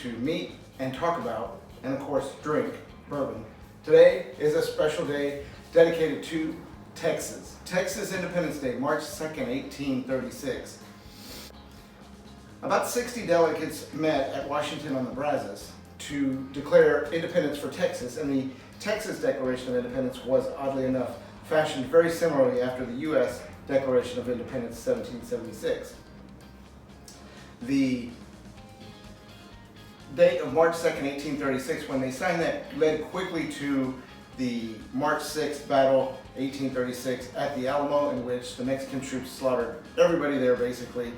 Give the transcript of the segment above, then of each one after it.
to meet and talk about, and of course drink, bourbon. Today is a special day dedicated to Texas. Texas Independence Day, March 2nd, 1836. About 60 delegates met at Washington on the Brazos to declare independence for Texas, and the Texas Declaration of Independence was, oddly enough, fashioned very similarly after the U.S. Declaration of Independence 1776. The date of March 2nd, 1836, when they signed that, led quickly to the March 6th battle, 1836, at the Alamo, in which the Mexican troops slaughtered everybody there basically,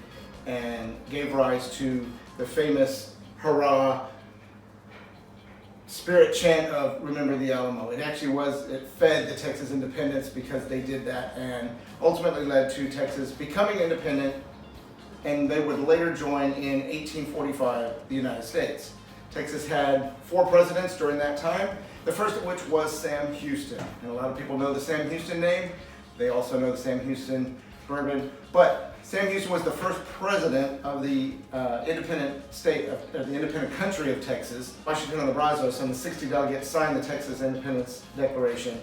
and gave rise to the famous hurrah spirit chant of "Remember the Alamo." It actually it fed the Texas independence because they did that, and ultimately led to Texas becoming independent, and they would later join in 1845 the United States. Texas had 4 presidents during that time, the first of which was Sam Houston. And a lot of people know the Sam Houston name. They also know the Sam Houston bourbon. But Sam Houston was the first president of the independent state, of the independent country of Texas. Washington on the Brazos, and the 60 delegates signed the Texas Independence Declaration.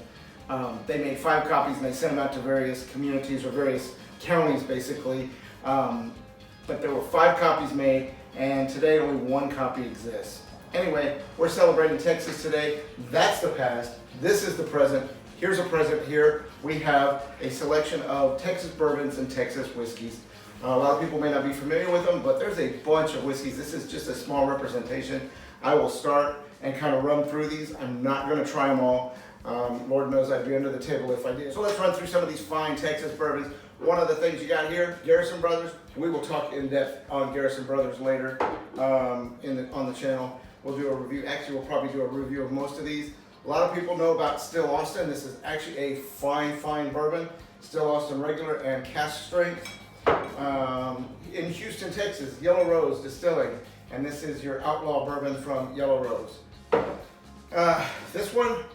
They made 5 copies and they sent them out to various communities or various counties basically. But there were 5 copies made, and today only 1 copy exists. Anyway, we're celebrating Texas today. That's the past. This is the present. Here's a present here. We have a selection of Texas bourbons and Texas whiskeys. A lot of people may not be familiar with them, but there's a bunch of whiskeys. This is just a small representation. I will start and kind of run through these. I'm not going to try them all. Lord knows I'd be under the table if I did. So let's run through some of these fine Texas bourbons. One of the things you got here, Garrison Brothers. We will talk in depth on Garrison Brothers later on the channel. We'll do a review. Actually, we'll probably do a review of most of these. A lot of people know about Still Austin. This is actually a fine bourbon. Still Austin regular and cask strength. In Houston, Texas, Ylow Rose Distilling. And this is your outlaw bourbon from Ylow Rose. This one,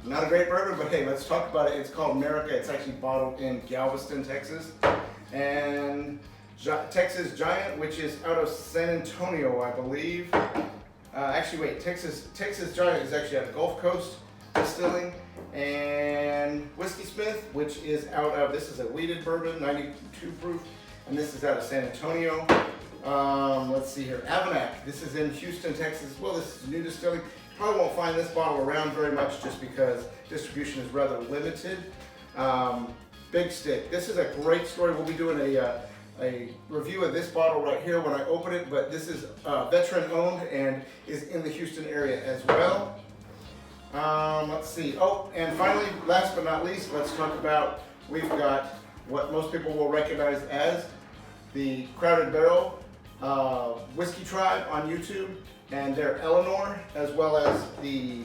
not a great bourbon, but hey, let's talk about it. It's called America. It's actually bottled in Galveston, Texas. And Texas Giant, which is out of San Antonio, I believe. Actually, wait, Texas Giant is actually out of Gulf Coast Distilling. And Whiskey Smith, which is out of, this is a wheated bourbon, 92 proof, and this is out of San Antonio. Let's see here, Avanac, this is in Houston, Texas. Well, this is new distilling. Probably won't find this bottle around very much just because distribution is rather limited. Big Stick, this is a great story. We'll be doing a review of this bottle right here when I open it, but this is veteran owned and is in the Houston area as well. Let's see. Oh, and finally, last but not least, let's talk about, we've got what most people will recognize as the Crowded Barrel Whiskey Tribe on YouTube, and their Eleanor, as well as the,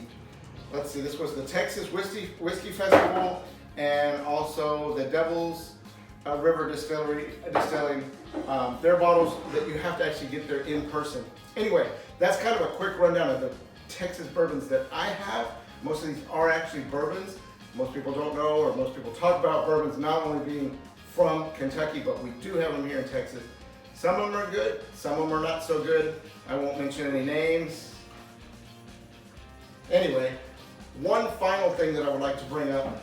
let's see, this was the Texas Whiskey Festival, and also the Devil's River Distilling, their bottles that you have to actually get there in person. Anyway, that's kind of a quick rundown of the Texas bourbons that I have. Most of these are actually bourbons. Most people don't know, or most people talk about bourbons not only being from Kentucky, but we do have them here in Texas. Some of them are good, some of them are not so good. I won't mention any names. Anyway, one final thing that I would like to bring up,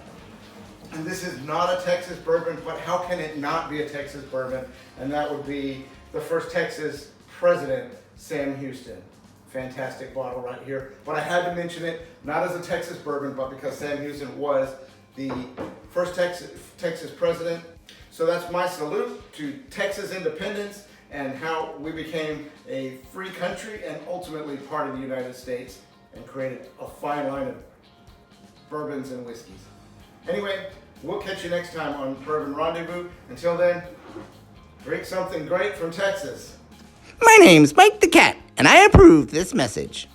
and this is not a Texas bourbon, but how can it not be a Texas bourbon? And that would be the first Texas president, Sam Houston. Fantastic bottle right here. But I had to mention it, not as a Texas bourbon, but because Sam Houston was the first Texas president. So that's my salute to Texas independence and how we became a free country and ultimately part of the United States and created a fine line of bourbons and whiskeys. Anyway, we'll catch you next time on Bourbon Rendezvous. Until then, drink something great from Texas. My name's Mike the Cat, and I approve this message.